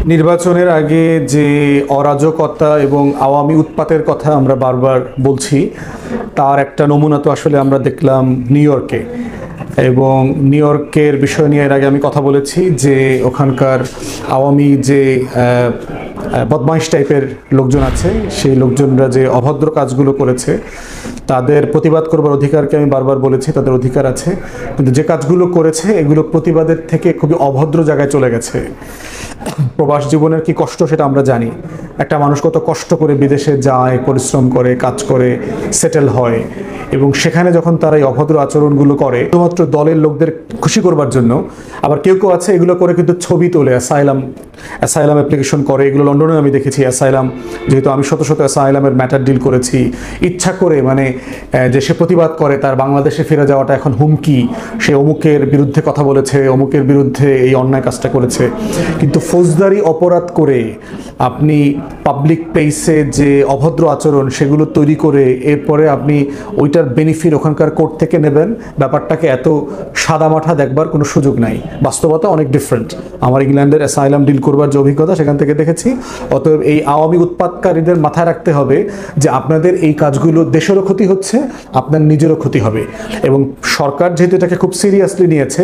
নির্বাচনের আগে যে অরাজকতা এবং আওয়ামী উৎপাতের কথা আমরা বারবার বলছি, তার একটা নমুনা তো আসলে আমরা দেখলাম নিউ ইয়র্কে। এবং নিউ ইয়র্কের বিষয় নিয়ে এর আগে আমি কথা বলেছি যে ওখানকার আওয়ামী যে বদমাইশ টাইপের লোকজন আছে, সেই লোকজনরা যে অভদ্র কাজগুলো করেছে তাদের প্রতিবাদ করবার অধিকারকে আমি বারবার বলেছি, তাদের অধিকার আছে। কিন্তু যে কাজগুলো করেছে এগুলো প্রতিবাদের থেকে খুবই অভদ্র জায়গায় চলে গেছে। প্রবাস জীবনের কি কষ্ট সেটা আমরা জানি। একটা মানুষ কত কষ্ট করে বিদেশে যায়, পরিশ্রম করে, কাজ করে, সেটেল হয়, এবং সেখানে যখন তারা এই অভদ্র আচরণগুলো করে শুধুমাত্র দলের লোকদের খুশি করবার জন্য। আবার কেউ কেউ আছে এগুলো করে কিন্তু ছবি তোলে, অ্যাসাইলাম অ্যাপ্লিকেশন করে। এগুলো লন্ডনে আমি দেখেছি। অ্যাসাইলাম, যেহেতু আমি শত শত অ্যাসাইলামের ম্যাটার ডিল করেছি, ইচ্ছা করে মানে যে সে প্রতিবাদ করে তার বাংলাদেশে ফিরে যাওয়াটা এখন হুমকি, সে অমুকের বিরুদ্ধে কথা বলেছে, অমুকের বিরুদ্ধে এই অন্যায় কাজটা করেছে। কিন্তু ফৌজদারি অপরাধ করে আপনি পাবলিক প্লেসে যে অভদ্র আচরণ সেগুলো তৈরি করে এরপরে আপনি ওইটার বেনিফিট ওখানকার কোর্ট থেকে নেবেন, ব্যাপারটাকে এত সাদামাঠা দেখবার কোনো সুযোগ নাই। বাস্তবতা অনেক ডিফারেন্ট। আমার ইংল্যান্ডের অ্যাসাইলাম ডিল করবার যে অভিজ্ঞতা সেখান থেকে দেখেছি। অতএব এই আওয়ামী উৎপাতকারীদের মাথায় রাখতে হবে যে আপনাদের এই কাজগুলো দেশেরও ক্ষতি হচ্ছে, আপনার নিজেরও ক্ষতি হবে। এবং সরকার যেহেতু এটাকে খুব সিরিয়াসলি নিয়েছে,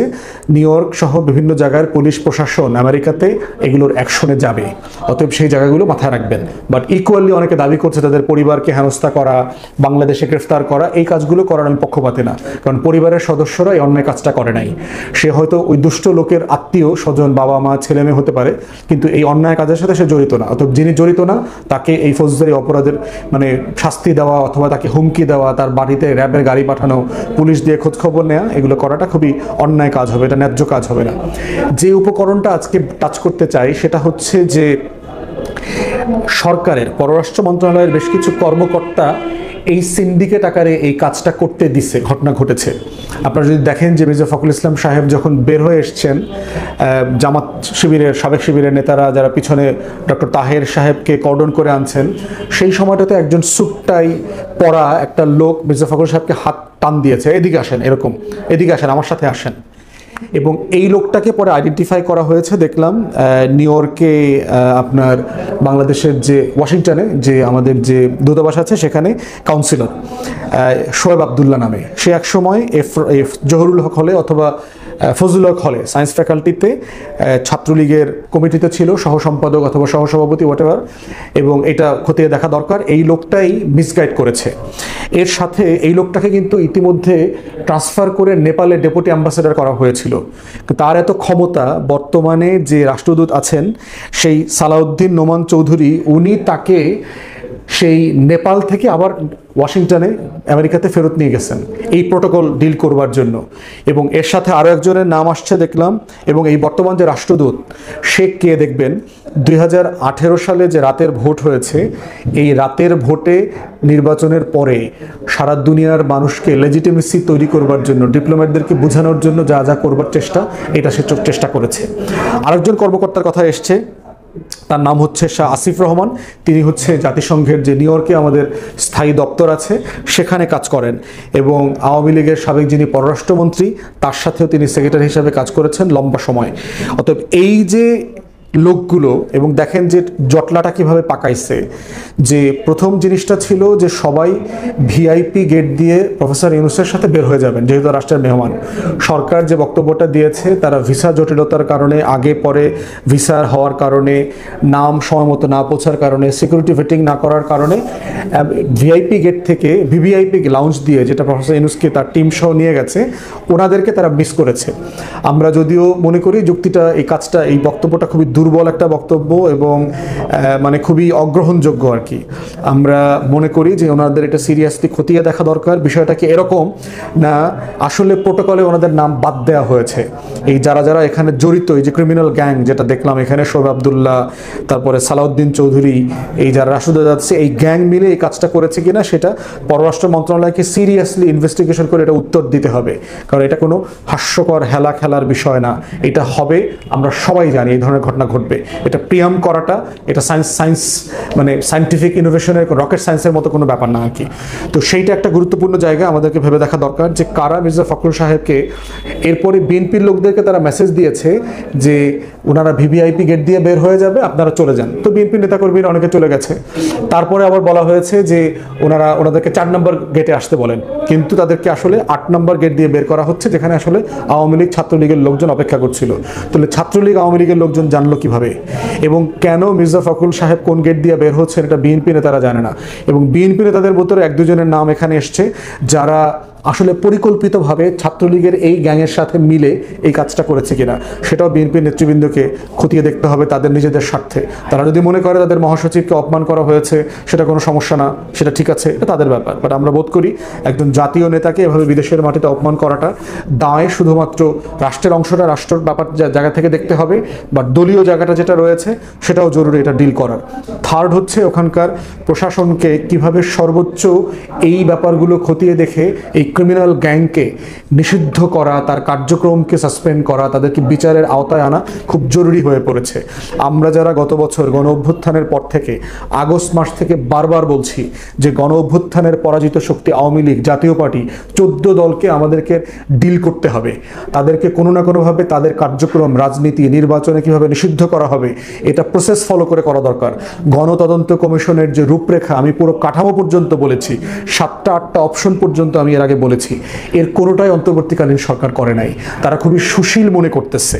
নিউ ইয়র্ক সহ বিভিন্ন জায়গার পুলিশ প্রশাসন আমেরিকাতে এগুলোর অ্যাকশনে যাবে। অতএব সেই জায়গাগুলো মাথায় রাখবেন। বাট ইকুয়ালি অনেকে দাবি করছে তাদের পরিবারকে হেনস্থা করা, বাংলাদেশে গ্রেফতার করা, এই কাজগুলো করার আমি পক্ষপাতে না। কারণ পরিবারের সদস্যরা এই অন্যায় কাজটা করে নাই। সে হয়তো ওই দুষ্ট লোকের আত্মীয় স্বজন, বাবা মা, ছেলে মেয়ে হতে পারে, কিন্তু এই অন্যায় কাজের সাথে সে জড়িত না। অতএব যিনি জড়িত না তাকে এই ফৌজদারি অপরাধের মানে শাস্তি দেওয়া অথবা তাকে হুমকি দেওয়া, তার বাড়িতে র্যাবের গাড়ি পাঠানো, পুলিশ দিয়ে খোঁজখবর নেওয়া, এগুলো করাটা খুবই অন্যায় কাজ হবে, এটা ন্যায্য কাজ হবে না। যে উপকরণটা আজকে টাচ করতে চাই সেটা হচ্ছে যে সরকারের পররাষ্ট্র মন্ত্রণালয়ের বেশ কিছু কর্মকর্তা এই সিন্ডিকেট আকারে এই কাজটা করতে দিচ্ছে, ঘটনা ঘটেছে। আপনারা যদি দেখেন যে মির্জা ফখরুল ইসলাম সাহেব যখন বের হয়ে এসছেন, জামাত শিবিরের সাবেক শিবিরের নেতারা যারা পিছনে ডক্টর তাহের সাহেবকে কর্ডন করে আনছেন, সেই সময়টাতে একজন সুটটাই পরা একটা লোক মির্জা ফখরুল সাহেবকে হাত টান দিয়েছে, এদিকে আসেন, এরকম এদিকে আসেন, আমার সাথে আসেন। এবং এই লোকটাকে পরে আইডেন্টিফাই করা হয়েছে দেখলাম নিউ ইয়র্কে, আপনার বাংলাদেশের যে ওয়াশিংটনে যে আমাদের যে দূতাবাস আছে সেখানে কাউন্সিলর শোয়েব আবদুল্লাহ নামে। সে একসময় জহুরুল হক হলে অথবা ফজলুল হক হলে সায়েন্স ফ্যাকাল্টিতে ছাত্রলীগের কমিটিতে ছিল, সহ সম্পাদক অথবা সহসভাপতি হোয়াটএভার। এবং এটা খতিয়ে দেখা দরকার। এই লোকটাই মিসগাইড করেছে। এর সাথে এই লোকটাকে কিন্তু ইতিমধ্যে ট্রান্সফার করে নেপালে ডেপুটি অ্যাম্বাসেডর করা হয়েছিল। তার এত ক্ষমতা, বর্তমানে যে রাষ্ট্রদূত আছেন সেই সালাউদ্দিন নোমান চৌধুরী, উনি তাকে সেই নেপাল থেকে আবার ওয়াশিংটনে আমেরিকাতে ফেরত নিয়ে গেছেন এই প্রোটোকল ডিল করবার জন্য। এবং এর সাথে আরও একজনের নাম আসছে দেখলাম। এবং এই বর্তমান যে রাষ্ট্রদূত, সে কে দেখবেন 2018 সালে যে রাতের ভোট হয়েছে, এই রাতের ভোটে নির্বাচনের পরে সারা দুনিয়ার মানুষকে লেজিটিমেসি তৈরি করবার জন্য, ডিপ্লোম্যাটদেরকে বোঝানোর জন্য যা যা করবার চেষ্টা, এটা সে চেষ্টা করেছে। আরেকজন কর্মকর্তার কথা এসছে, তার নাম হচ্ছে শাহ আসিফ রহমান। তিনি হচ্ছে জাতিসংঘের যে নিউ ইয়র্কে আমাদের স্থায়ী দপ্তর আছে সেখানে কাজ করেন, এবং আওয়ামী লীগের সাবেক যিনি পররাষ্ট্রমন্ত্রী তার সাথেও তিনি সেক্রেটারি হিসাবে কাজ করেছেন লম্বা সময়। অতএব এই যে লোকগুলো, এবং দেখেন যে জটলাটা কিভাবে পাকাইছে। যে প্রথম জিনিসটা ছিল যে সবাই ভিআইপি গেট দিয়ে প্রফেসর ইউনূসের সাথে বের হয়ে যাবেন যেহেতু রাষ্ট্রের মেহমান। সরকার যে বক্তব্যটা দিয়েছে, তারা ভিসা জটিলতার কারণে, আগে পরে ভিসার হওয়ার কারণে, নাম সময় মতো না পৌঁছার কারণে, সিকিউরিটি ভেটিং না করার কারণে ভিআইপি গেট থেকে ভিভিআইপি লাউঞ্জ দিয়ে, যেটা প্রফেসর ইউনূসকে তার টিম সহ নিয়ে গেছে, ওনাদেরকে তারা মিস করেছে। আমরা যদিও মনে করি যুক্তিটা, এই কাজটা, এই বক্তব্যটা খুবই দুর্বল একটা বক্তব্য এবং মানে খুবই অগ্রহণযোগ্য আর কি। আমরা মনে করি যে ওনাদের এটা সিরিয়াসলি খতিয়ে দেখা দরকার। বিষয়টা কি এরকম না আসলে প্রোটোকলে ওনাদের নাম বাদ দেওয়া হয়েছে? এই যারা যারা এখানে জড়িত, এই যে ক্রিমিনাল গ্যাং যেটা দেখলাম এখানে, শোয়েব আবদুল্লাহ, তারপরে সালাউদ্দিন চৌধুরী, এই যারা রাষ্ট্রদূত যাচ্ছে, এই গ্যাং মিলে এই কাজটা করেছে কিনা সেটা পররাষ্ট্র মন্ত্রণালয়কে সিরিয়াসলি ইনভেস্টিগেশন করে এটা উত্তর দিতে হবে। কারণ এটা কোনো হাস্যকর হেলা খেলার বিষয় না, এটা হবে, আমরা সবাই জানি এই ধরনের ঘটনা ঘটবে। এটা প্রিয়াম করাটা, এটা সায়েন্স মানে সায়েন্টিফিক ইনোভেশনের, রকেট সায়েন্সের মতো কোনো ব্যাপার না আর কি। তো সেইটা একটা গুরুত্বপূর্ণ জায়গা, আমাদেরকে ভেবে দেখা দরকার যে কারা মির্জা ফখরুল সাহেবকে, এরপরে বিএনপির লোকদেরকে তারা মেসেজ দিয়েছে যে ওনারা ভিভিআইপি গেট দিয়ে বের হয়ে যাবে, আপনারা চলে যান। তো বিএনপি নেতাকর্মীরা অনেকে চলে গেছে। তারপরে আবার বলা হয়েছে যে ওনাদেরকে 4 নম্বর গেটে আসতে বলেন, কিন্তু তাদেরকে আসলে 8 নম্বর গেট দিয়ে বের করা হচ্ছে, যেখানে আসলে আওয়ামী লীগ ছাত্রলীগের লোকজন অপেক্ষা করছিল। তাহলে ছাত্রলীগ আওয়ামী লীগের লোকজন জানলো কিভাবে, এবং কেন মির্জা ফখরুল সাহেব কোন গেট দিয়ে বের হচ্ছেন এটা বিএনপি নেতারা জানে না। এবং বিএনপি নেতাদের ভিতরে 1-2 জনের নাম এখানে এসছে যারা আসলে পরিকল্পিতভাবে ছাত্রলীগের এই গ্যাংয়ের সাথে মিলে এই কাজটা করেছে কিনা সেটাও বিএনপির নেতৃবৃন্দকে খতিয়ে দেখতে হবে তাদের নিজেদের স্বার্থে। তারা যদি মনে করে তাদের মহাসচিবকে অপমান করা হয়েছে সেটা কোনো সমস্যা না, সেটা ঠিক আছে, এটা তাদের ব্যাপার। বাট আমরা বোধ করি একজন জাতীয় নেতাকে এভাবে বিদেশের মাটিতে অপমান করাটা দায় শুধুমাত্র রাষ্ট্রের অংশটা, রাষ্ট্রের ব্যাপার জায়গা থেকে দেখতে হবে, বাট দলীয় জায়গাটা যেটা রয়েছে সেটাও জরুরি এটা ডিল করার। থার্ড হচ্ছে ওখানকার প্রশাসনকে কিভাবে সর্বোচ্চ এই ব্যাপারগুলো খতিয়ে দেখে এই ক্রিমিনাল গ্যাংকে নিষিদ্ধ করা, তার কার্যক্রমকে সাসপেন্ড করা, তাদেরকে বিচারের আওতায় আনা খুব জরুরি হয়ে পড়েছে। আমরা যারা গত বছর গণ অভ্যুত্থানের পর থেকে আগস্ট মাস থেকে বারবার বলছি যে গণ অভ্যুত্থানের পরাজিত শক্তি আওয়ামী লীগ, জাতীয় পার্টি, 14 দলকে আমাদেরকে ডিল করতে হবে। তাদেরকে কোনো না কোনোভাবে তাদের কার্যক্রম, রাজনীতি, নির্বাচনে কিভাবে নিষিদ্ধ করা হবে এটা প্রসেস ফলো করে করা দরকার। গণতদন্ত কমিশনের যে রূপরেখা, আমি পুরো কাঠামো পর্যন্ত বলেছি, 7টা-8টা অপশন পর্যন্ত আমি এর আগে বলেছি, এর কোনোটাই অন্তর্বর্তীকালীন সরকার করে নাই। তারা খুবই সুশীল মনে করতেছে।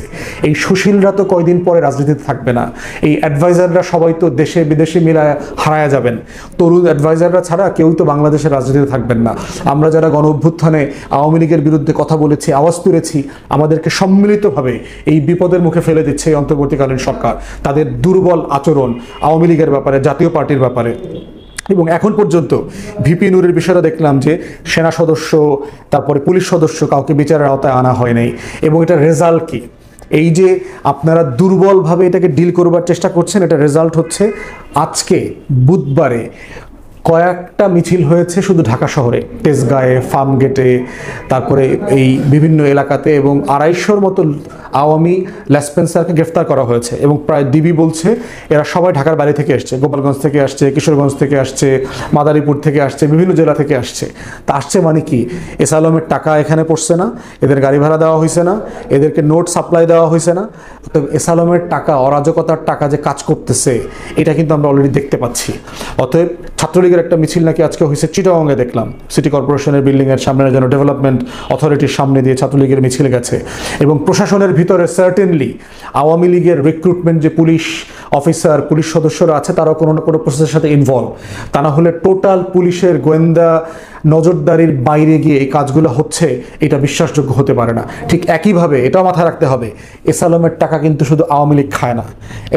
এই সুশীলরা তো কয়দিন পরে রাজনীতিতে থাকবে না। এই অ্যাডভাইজাররা সবাই তো দেশে বিদেশে মিলায় হারায়া যাবেন। তরুণ অ্যাডভাইজাররা ছাড়া কেউ তো বাংলাদেশের রাজনীতিতে থাকবেন না। আমরা যারা গণ অভ্যুত্থানে আওয়ামী লীগের বিরুদ্ধে কথা বলেছি, আওয়াজ তুলেছি, আমাদেরকে সম্মিলিতভাবে এই বিপদের মুখে ফেলে দিচ্ছে এই অন্তর্বর্তীকালীন সরকার, তাদের দুর্বল আচরণ আওয়ামী লীগের ব্যাপারে, জাতীয় পার্টির ব্যাপারে। এবং এখন পর্যন্ত ভিপি নূরের বিষয়টা দেখলাম যে সেনা সদস্য, তারপরে পুলিশ সদস্য কাউকে বিচারের আওতায় আনা হয় নাই। এবং এটা রেজাল্ট কি? এই যে আপনারা দুর্বলভাবে এটাকে ডিল করবার চেষ্টা করছেন, এটা রেজাল্ট হচ্ছে আজকে বুধবারে কয়েকটা মিছিল হয়েছে শুধু ঢাকা শহরে, তেজগাঁয়ে, ফার্মগেটে, তারপরে এই বিভিন্ন এলাকাতে, এবং 250-র মতো আওয়ামী লেসপেন্সারকে গ্রেফতার করা হয়েছে। এবং প্রায় ডিবি বলছে এরা সবাই ঢাকার বাইরে থেকে আসছে, গোপালগঞ্জ থেকে আসছে, কিশোরগঞ্জ থেকে আসছে, মাদারীপুর থেকে আসছে, বিভিন্ন জেলা থেকে আসছে। তা আসছে মানে কি? এসালমের টাকা এখানে পড়ছে না, এদের গাড়ি ভাড়া দেওয়া হয়েছে না, এদেরকে নোট সাপ্লাই দেওয়া হয়েছে না। তো এসালমের টাকা, অরাজকতার টাকা যে কাজ করতেছে এটা কিন্তু আমরা অলরেডি দেখতে পাচ্ছি। অতএব ছাত্রলীগের একটা মিছিল নাকি আজকে হয়েছে চিটাগংয়ে, দেখলাম সিটি কর্পোরেশনের বিল্ডিংয়ের সামনে যেন ডেভেলপমেন্ট অথরিটির সামনে দিয়ে ছাত্রলীগের মিছিল গেছে। এবং প্রশাসনের ভিতরে সার্টেনলি আওয়ামী লীগের রিক্রুটমেন্ট যে পুলিশ অফিসার, পুলিশ সদস্যরা আছে, তারাও কোনো না কোনো প্রসেসের সাথে ইনভলভ। তা না হলে টোটাল পুলিশের গোয়েন্দা নজরদারির বাইরে গিয়ে এই কাজগুলো হচ্ছে, এটা বিশ্বাসযোগ্য হতে পারে না। ঠিক একইভাবে এটাও মাথায় রাখতে হবে, এসালমের টাকা কিন্তু শুধু আওয়ামী লীগ খায় না,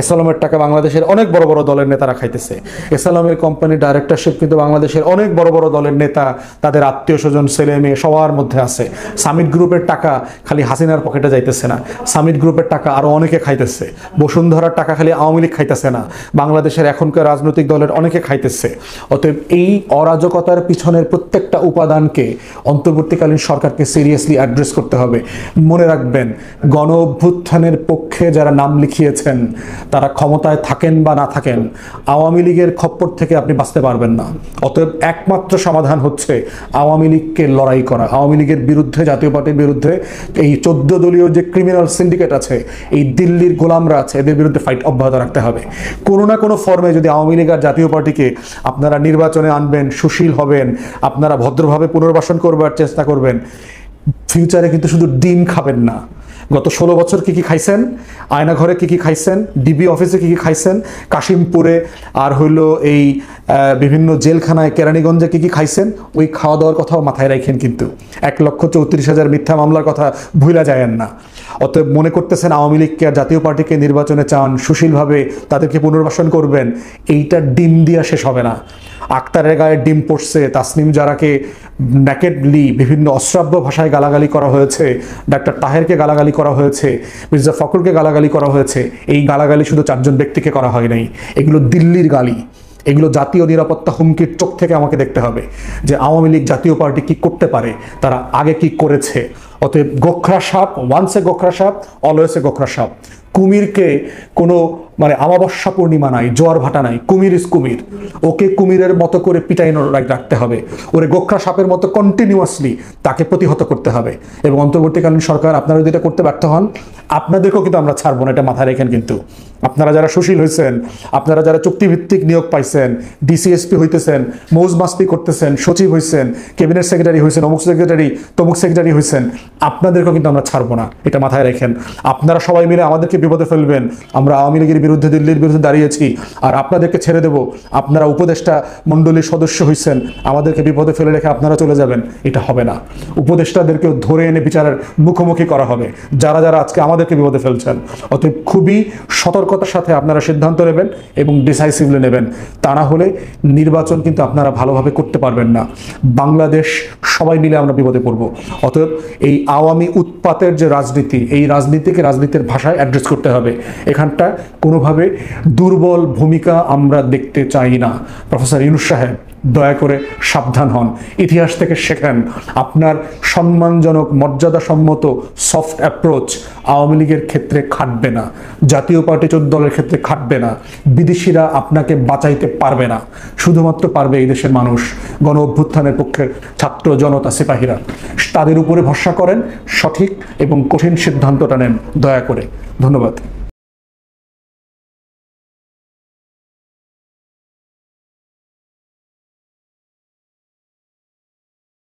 এসালমের টাকা বাংলাদেশের অনেক বড় বড় দলের নেতারা খাইতেছে। এসালমের কোম্পানির ডাইরেক্টরশিপ কিন্তু বাংলাদেশের অনেক বড় বড় দলের নেতা, তাদের আত্মীয় স্বজন, ছেলে মেয়ে সবার মধ্যে আছে। সামিট গ্রুপের টাকা খালি হাসিনার পকেটে যাইতেছে না, সামিট গ্রুপের টাকা আরো অনেকে খাইতেছে। বসুন্ধরার টাকা খালি আওয়ামী লীগ খাইতেছে না, বাংলাদেশের এখনকার রাজনৈতিক দলের অনেকে খাইতেছে। অতএব এই অরাজকতার পিছনের প্রত্যেকটা উপাদানকে অন্তর্বর্তীকালীন সরকারকে সিরিয়াসলি অ্যাড্রেস করতে হবে। মনে রাখবেন, গণ অভ্যুত্থানের পক্ষে যারা নাম লিখিয়েছেন তারা ক্ষমতায় থাকেন বা না থাকেন, আওয়ামী লীগের খপ্পর থেকে আপনি বাঁচতে পারবেন না। অতএব একমাত্র সমাধান হচ্ছে আওয়ামী লীগকে লড়াই করা, আওয়ামী লীগের বিরুদ্ধে, জাতীয় পার্টির বিরুদ্ধে এই 14 দলীয় যে ক্রিমিনাল সিন্ডিকেট আছে, এই দিল্লির গোলামরা আছে, এদের বিরুদ্ধে ফাইট অব্যাহত রাখতে হবে। কোনো না কোনো ফর্মে যদি আওয়ামী লীগ আর জাতীয় পার্টিকে আপনারা নির্বাচনে আনবেন, সুশীল হবেন, আপনারা ভদ্রভাবে পুনর্বাসন করবার চেষ্টা করবেন, ফিউচারে কিন্তু শুধু ডিম খাবেন না। গত 16 বছর কি কি খাইছেন, আয়নাঘরে কি কি খাইছেন, ডিবি অফিসে কি কি খাইছেন, কাশিমপুরে আর হইলো এই বিভিন্ন জেলখানায়, কেরানীগঞ্জে কি কি খাইছেন, ওই খাওয়া দাওয়ার কথাও মাথায় রাখেন। কিন্তু 1,34,000 মিথ্যা মামলার কথা ভুলা যায়েন না। অতএব মনে করতেছেন আওয়ামী লীগকে আর জাতীয় পার্টিকে নির্বাচনে চান, সুশীলভাবে তাদেরকে পুনর্বাসন করবেন, এইটা ডিম দিয়া শেষ হবে না। আক্তারের গায়ে ডিম পড়ছে, তাসনিম জারাকে ন্যাকেডলি বিভিন্ন অশ্রাব্য ভাষায় গালাগালি করা হয়েছে, ডাক্তার তাহেরকে গালাগালি করা হয়েছে, মির্জা ফখরুলকে গালাগালি করা হয়েছে। এই গালাগালি শুধু 4 জন ব্যক্তিকে করা হয় নাই, এগুলো দিল্লির গালি, এগুলো জাতীয় নিরাপত্তা হুমকির চোখ থেকে আমাকে দেখতে হবে যে আওয়ামী লীগ, জাতীয় পার্টি কি করতে পারে, তারা আগে কি করেছে। অতএব গোখরা সাপ, ওয়ান্স এ গোখরা সাপ অলওয়েজ এ গোখরা সাপ। কুমিরকে কোনো মানে অমাবস্যা পূর্ণিমা নাই, জোয়ার ভাটা নাই, কুমির ইজ কুমির। ওকে কুমিরের মতো করে পিটাই রাখতে হবে, ওরে গোখরা সাপের মতো কন্টিনিউয়াসলি তাকে প্রতিহত করতে হবে। এবং অন্তর্বর্তীকালীন সরকার আপনারা যদি এটা করতে ব্যর্থ হন, আপনাদেরকেও কিন্তু আমরা ছাড়বো না, এটা মাথায় রেখেন। কিন্তু আপনারা যারা সুশীল হয়েছেন, আপনারা যারা চুক্তিভিত্তিক নিয়োগ পাইছেন, ডিসিএসপি হইতেছেন, মৌজ মাস্তি করতেছেন, সচিব হয়েছেন, ক্যাবিনেট সেক্রেটারি হয়েছেন, অমুক সেক্রেটারি তমুক সেক্রেটারি হয়েছেন, আপনাদেরকেও কিন্তু আমরা ছাড়বো না, এটা মাথায় রেখেন। আপনারা সবাই মিলে আমাদেরকে বিপদে ফেলবেন, আমরা আওয়ামী লীগের বিরুদ্ধে, দিল্লির বিরুদ্ধে দাঁড়িয়েছি, আর আপনাদেরকে ছেড়ে দেব। আপনারা উপদেষ্টা মণ্ডলীর সদস্য হয়েছেন, আমাদেরকে বিপদে ফেলে রেখে আপনারা চলে যাবেন, এটা হবে না। উপদেষ্টাদেরকেও ধরে এনে বিচারের মুখোমুখি করা হবে, যারা যারা আজকে আমাদেরকে বিপদে ফেলছেন। অতএব খুবই সতর্কতার সাথে আপনারা সিদ্ধান্ত নেবেন এবং ডিসাইসিভলি নেবেন, তা না হলে নির্বাচন কিন্তু আপনারা ভালোভাবে করতে পারবেন না। বাংলাদেশ সবাই মিলে আমরা বিপদে পড়ব। অতএব এই আওয়ামী উৎপাতের যে রাজনীতি, এই রাজনীতিকে রাজনীতির ভাষায় অ্যাড্রেস করতে হবে। এখানটা কোনোভাবে দুর্বল ভূমিকা আমরা দেখতে চাই না। প্রফেসর ইউনূস সাহেব, দয়া করে সাবধান হন, ইতিহাস থেকে শেখেন। আপনার সম্মানজনক মর্যাদাসম্মত সফট অ্যাপ্রোচ আওয়ামী লীগের ক্ষেত্রে খাটবে না, জাতীয় পার্টি 14 দলের ক্ষেত্রে খাটবে না, বিদেশিরা আপনাকে বাঁচাইতে পারবে না, শুধুমাত্র পারবে এই দেশের মানুষ, গণ অভ্যুত্থানের পক্ষের ছাত্র জনতা, সিপাহীরা। তাদের উপরে ভরসা করেন, সঠিক এবং কঠিন সিদ্ধান্তটা নেন দয়া করে। ধন্যবাদ।